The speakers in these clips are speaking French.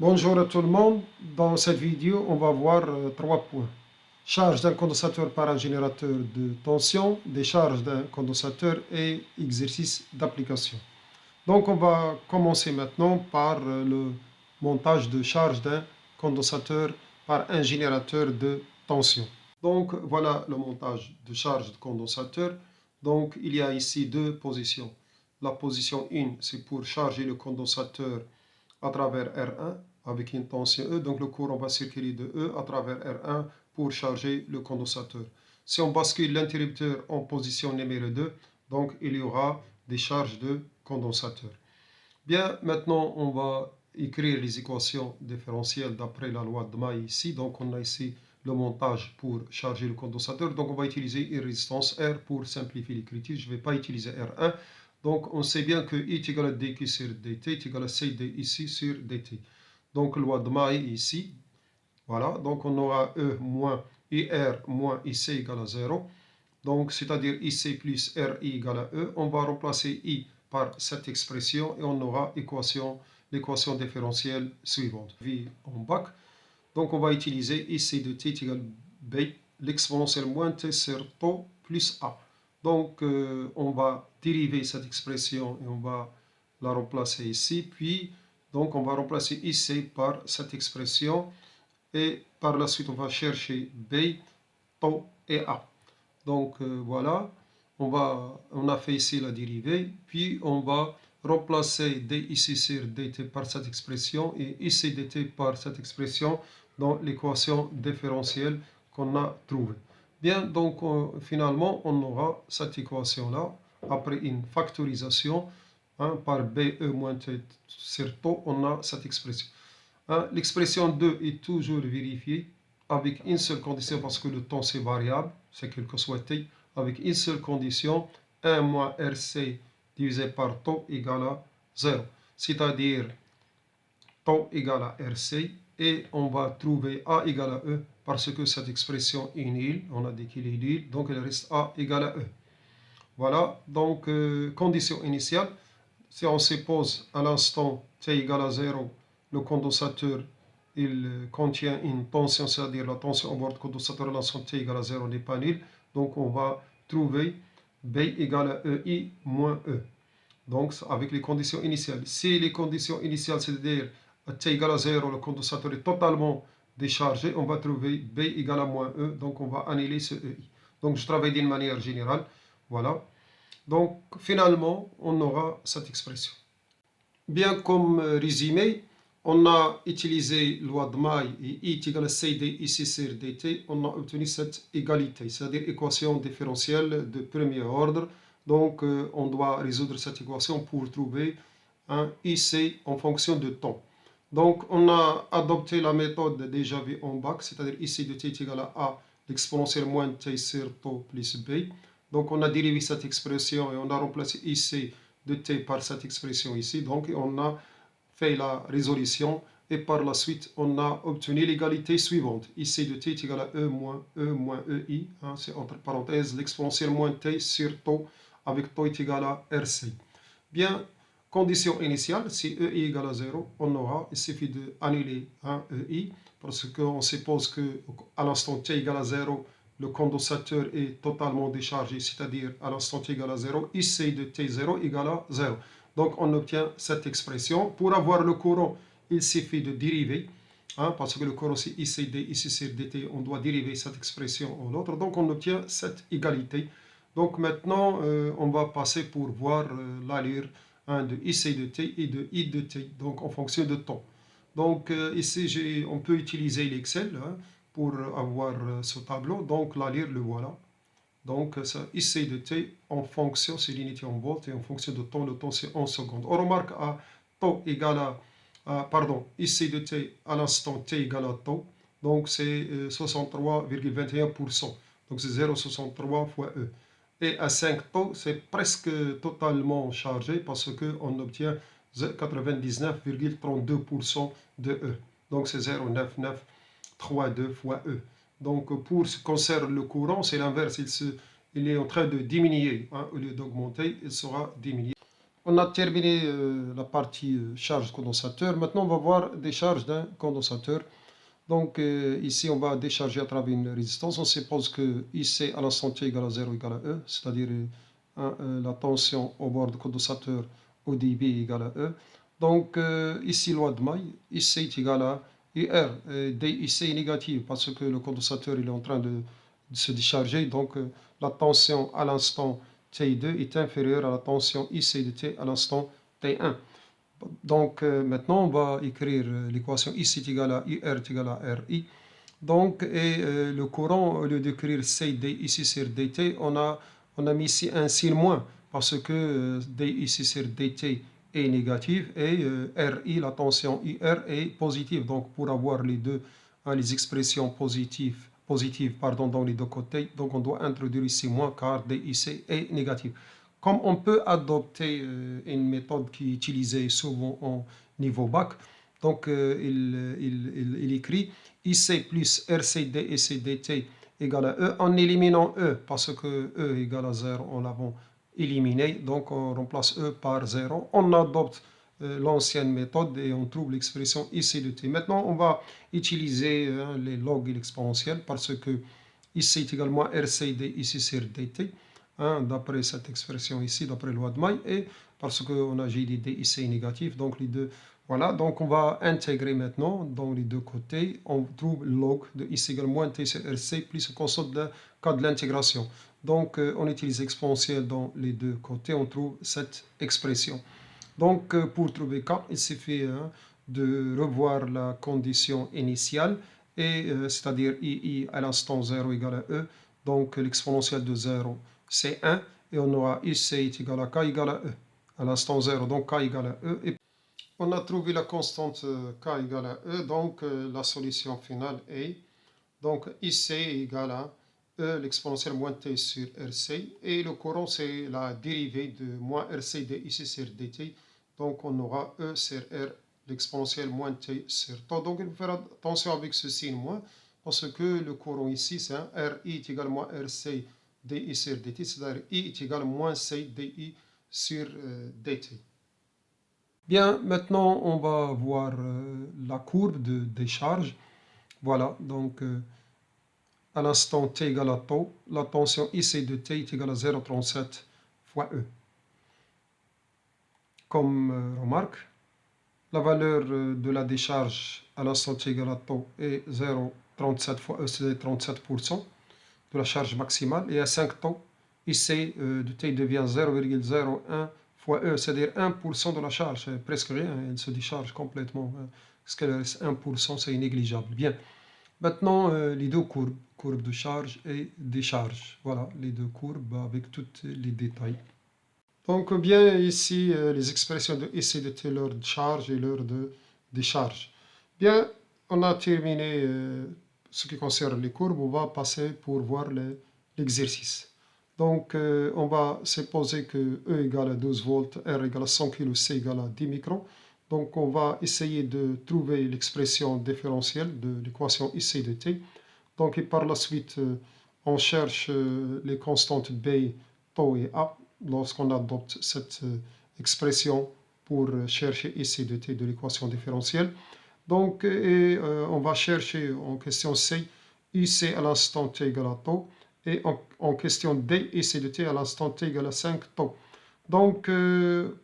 Bonjour à tout le monde. Dans cette vidéo, on va voir trois points. Charge d'un condensateur par un générateur de tension, décharge d'un condensateur et exercice d'application. Donc on va commencer maintenant par le montage de charge d'un condensateur par un générateur de tension. Donc voilà le montage de charge de condensateur. Donc il y a ici deux positions. La position 1, c'est pour charger le condensateur à travers R1 avec une tension E. Donc le courant va circuler de E à travers R1 pour charger le condensateur. Si on bascule l'interrupteur en position numéro 2, donc il y aura des charges de condensateur. Bien, maintenant on va écrire les équations différentielles d'après la loi de May ici. Donc on a ici le montage pour charger le condensateur. Donc on va utiliser une résistance R pour simplifier l'écriture. Je ne vais pas utiliser R1. Donc on sait bien que I est égal à dQ sur dt est égal à CD ici sur dt. Donc loi de May ici. Voilà, donc on aura E moins IR moins IC égale à 0. Donc c'est-à-dire IC plus RI égale à E. On va remplacer I par cette expression et on aura l'équation différentielle suivante. V en bac. Donc on va utiliser IC de t est égal à B, l'exponentielle moins t sur tau plus A. Donc on va dériver cette expression et on va la remplacer ici. Puis donc on va remplacer IC par cette expression et par la suite on va chercher B, tau et A. Donc voilà, on a fait ici la dérivée, puis on va remplacer dIc sur dt par cette expression et ici dt par cette expression dans l'équation différentielle qu'on a trouvée. Bien, donc finalement, on aura cette équation-là, après une factorisation, par BE moins T sur tau, on a cette expression. L'expression 2 est toujours vérifiée avec une seule condition parce que le temps c'est variable, c'est quel que soit t, avec une seule condition, 1 moins RC divisé par tau égale à 0. C'est-à-dire tau égale à RC et on va trouver A égale à E parce que cette expression est nulle, on a dit qu'il est nul, donc il reste A égale à E. Voilà, donc condition initiale, si on suppose à l'instant t égale à 0, le condensateur il contient une tension, c'est-à-dire la tension au bord du condensateur à l'instant t égale à 0 n'est pas nulle. Donc on va trouver B égale à EI moins E. Donc avec les conditions initiales. Si les conditions initiales, c'est-à-dire à t égale à 0, le condensateur est totalement déchargé, on va trouver B égale à moins E. Donc on va annuler ce EI. Donc je travaille d'une manière générale. Voilà. Donc finalement, on aura cette expression. Bien comme résumé, on a utilisé loi de May et I est égal à CD ici sur dt, on a obtenu cette égalité, c'est-à-dire équation différentielle de premier ordre. Donc on doit résoudre cette équation pour trouver un IC en fonction de temps. Donc on a adopté la méthode déjà vue en bac, c'est-à-dire IC de t est égal à A, l'exponentielle moins t sur tau plus B. Donc on a dérivé cette expression et on a remplacé IC de t par cette expression ici. Donc on a fait la résolution et par la suite on a obtenu l'égalité suivante. IC de t est égal à E moins EI. C'est entre parenthèses l'exponentielle moins t sur tau avec tau est égal à RC. Bien, condition initiale, si EI est égal à 0, on aura, il suffit d'annuler EI parce qu'on suppose qu'à l'instant t égale à 0, le condensateur est totalement déchargé, c'est-à-dire à l'instant t égale à 0, IC de t0 égale à 0. Donc on obtient cette expression. Pour avoir le courant, il suffit de dériver, parce que le courant c'est ICD, ici c'est dt, on doit dériver cette expression en l'autre. Donc on obtient cette égalité. Donc maintenant, on va passer pour voir l'allure de IC de t et de I de t, donc en fonction de temps. Donc ici, on peut utiliser l'Excel pour avoir ce tableau. Donc l'allure, le voilà. Donc ça, IC de t en fonction, c'est l'unité en volts, et en fonction de temps, le temps c'est en secondes. On remarque à tau égale pardon, IC de t à l'instant t égale à tau, donc c'est 63,21%. Donc c'est 0,63 fois E. Et à 5 tau, c'est presque totalement chargé parce qu'on obtient 99,32% de E. Donc c'est 0,9932 fois E. Donc pour ce qui concerne le courant, c'est l'inverse. Il est en train de diminuer. Au lieu d'augmenter, il sera diminué. On a terminé la partie charge condensateur. Maintenant, on va voir des charges d'un condensateur. Donc ici, on va décharger à travers une résistance. On suppose que IC à l'instant T égale à 0 égale à E, c'est-à-dire la tension au bord du condensateur au débit égale à E. Donc ici, loi de Maille, IC est égal à IR. DIC est négative parce que le condensateur il est en train de se décharger. Donc la tension à l'instant T2 est inférieure à la tension IC de T à l'instant T1. Donc maintenant, on va écrire l'équation ici est égale à IR est égal à RI. Donc, le courant, au lieu d'écrire CD ici sur DT, on a mis ici un signe moins parce que D ici sur DT est négatif et RI, la tension IR, est positive. Donc, pour avoir les deux, les expressions positives pardon, dans les deux côtés, donc on doit introduire ici moins car DIC est négatif. Comme on peut adopter une méthode qui est utilisée souvent en niveau bac, donc il écrit IC plus RCD et CDT égale à E en éliminant E parce que E égale à 0, on l'a éliminé, donc on remplace E par 0. On adopte l'ancienne méthode et on trouve l'expression IC de T. Maintenant, on va utiliser les logs et l'exponentielle parce que IC est également RCD ici sur DT, d'après cette expression ici, d'après loi de Maille, et parce qu'on a GDD ici est négatif, donc les deux. Voilà, donc on va intégrer maintenant dans les deux côtés, on trouve log de IC égale moins T sur RC plus le concept de cas de l'intégration. Donc on utilise exponentielle dans les deux côtés, on trouve cette expression. Donc pour trouver K, il suffit de revoir la condition initiale, et c'est-à-dire I à l'instant 0 égale à E, donc l'exponentielle de 0 c'est 1, et on aura IC est égal à K égale à E à l'instant 0, donc K égale à E. Et on a trouvé la constante K égale à E, donc la solution finale est donc IC égale à E, l'exponentielle moins T sur RC, et le courant c'est la dérivée de moins RC de IC sur DT, donc on aura E sur R, l'exponentielle moins T sur T. Donc il faut faire attention avec ce signe moins, parce que le courant ici c'est un RI est égal à moins RC DI sur DT, c'est-à-dire I est égal à moins C DI sur DT. Bien, maintenant on va voir la courbe de décharge. Voilà, donc à l'instant t égale à tau, la tension IC de t est égale à 0,37 fois E. Comme remarque, la valeur de la décharge à l'instant t égale à tau est 0,37 fois E, c'est 37% de la charge maximale, et à 5 tau, IC de t devient 0,01 fois E, c'est-à-dire 1% de la charge, c'est presque rien, elle se décharge complètement. Parce que 1% c'est négligeable. Bien. Maintenant, les deux courbes, courbe de charge et décharge. Voilà, les deux courbes avec tous les détails. Donc, bien ici, les expressions de IC de T, l'heure de charge et l'heure de décharge. Bien, on a terminé ce qui concerne les courbes. On va passer pour voir l'exercice. Donc, on va supposer que E égale à 12 volts, R égale à 100 kg, C égale à 10 microns. Donc, on va essayer de trouver l'expression différentielle de l'équation IC de T. Donc, et par la suite, on cherche les constantes B, tau et A lorsqu'on adopte cette expression pour chercher IC de T de l'équation différentielle. Donc, on va chercher en question C, IC à l'instant T égale à tau, et en question D, IC de T à l'instant T égale à 5 tau. Donc,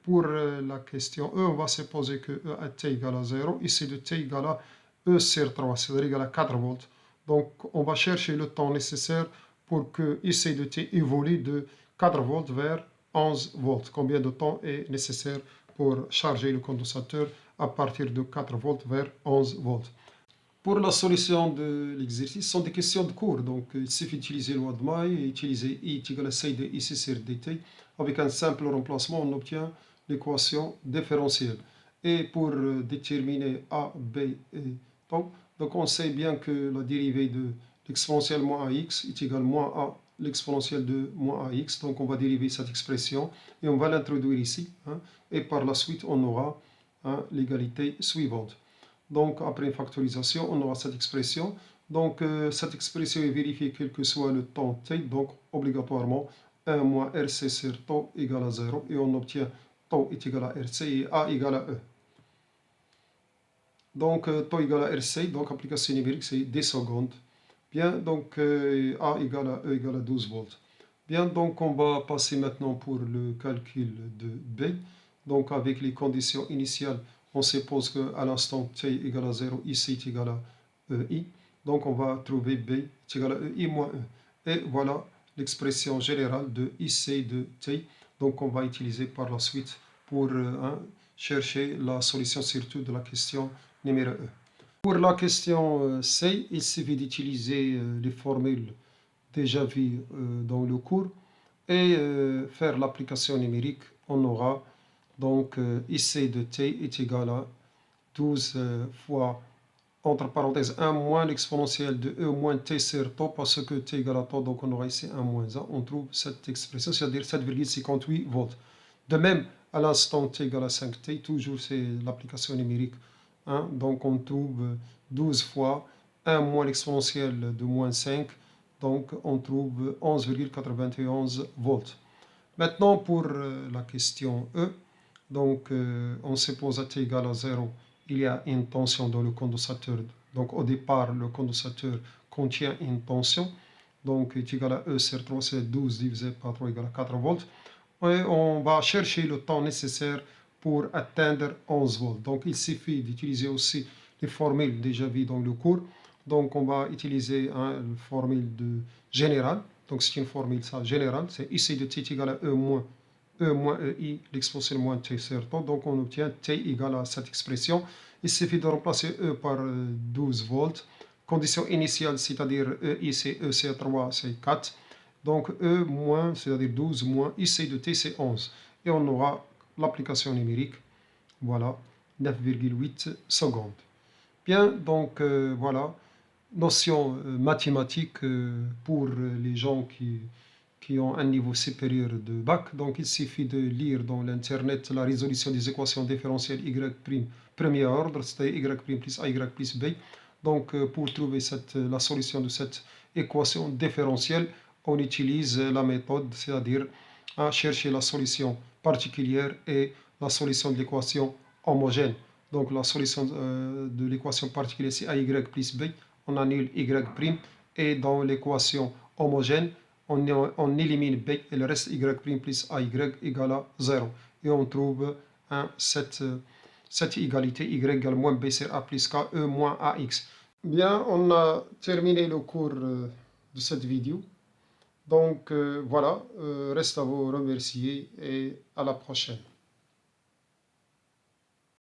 pour la question E, on va supposer que E à T égale à 0, IC de T égale à E sur 3, c'est-à-dire égale à 4 volts. Donc, on va chercher le temps nécessaire pour que IC de T évolue de 4 volts vers 11 volts. Combien de temps est nécessaire pour charger le condensateur à partir de 4 volts vers 11 volts? Pour la solution de l'exercice, ce sont des questions de cours. Donc, il suffit d'utiliser loi de Maille et utiliser I est égal à C de IC sur DT. Avec un simple remplacement, on obtient l'équation différentielle. Et pour déterminer A, B et tau, donc on sait bien que la dérivée de l'exponentielle moins AX est égale à moins A l'exponentielle de moins AX. Donc on va dériver cette expression et on va l'introduire ici. Et par la suite, on aura l'égalité suivante. Donc, après une factorisation, on aura cette expression. Donc, cette expression est vérifiée quel que soit le temps t. Donc, obligatoirement, 1 moins RC sur tau égale à 0. Et on obtient taux est égal à RC et A égale à E. Donc, taux égale à RC, donc application numérique, c'est des secondes. Bien, donc A égale à E égale à 12 volts. Bien, donc on va passer maintenant pour le calcul de B. Donc, avec les conditions initiales, on suppose qu'à l'instant t égale à 0, ici est égal à EI. Donc, on va trouver B est égal à EI moins E. Et voilà l'expression générale de IC de t. Donc, on va utiliser par la suite pour chercher la solution surtout de la question numéro E. Pour la question C, il suffit d'utiliser les formules déjà vues dans le cours et faire l'application numérique. On aura donc IC de t est égal à 12 fois, entre parenthèses, 1 moins l'exponentielle de E moins t sur taux, parce que t égale à taux, donc on aura ici 1 moins 1. On trouve cette expression, c'est-à-dire 7,58 volts. De même, à l'instant t égale à 5t, toujours c'est l'application numérique. Donc on trouve 12 fois 1 moins l'exponentielle de moins 5, donc on trouve 11,91 volts. Maintenant pour la question E, donc on suppose à t égale à 0, il y a une tension dans le condensateur. Donc au départ, le condensateur contient une tension, donc est égal à E sur 3, c'est 12 divisé par 3 égale à 4 volts. Et on va chercher le temps nécessaire pour atteindre 11 volts. Donc il suffit d'utiliser aussi les formules déjà vues dans le cours. Donc on va utiliser une formule générale. Donc c'est une formule générale. C'est IC de t égale à E moins EI, l'expression moins t sur temps. Donc on obtient t égale à cette expression. Il suffit de remplacer E par 12 volts. Condition initiale, c'est-à-dire EI c'est E c'est 3, c'est 4. Donc E moins, c'est-à-dire 12 moins IC de t, c'est 11. Et on aura l'application numérique, voilà, 9,8 secondes. Bien, donc voilà, notion mathématique pour les gens qui ont un niveau supérieur de bac. Donc il suffit de lire dans l'Internet la résolution des équations différentielles y' premier ordre, c'est-à-dire y' plus ay plus b. Donc pour trouver la solution de cette équation différentielle, on utilise la méthode, c'est-à-dire à chercher la solution particulière et la solution de l'équation homogène. Donc la solution de l'équation particulière, c'est ay plus b. On annule y' et dans l'équation homogène, on élimine b et le reste y' plus ay égale à 0. Et on trouve cette égalité y égale moins b sur a plus k, e moins ax. Bien, on a terminé le cours de cette vidéo. Donc voilà, reste à vous remercier et à la prochaine.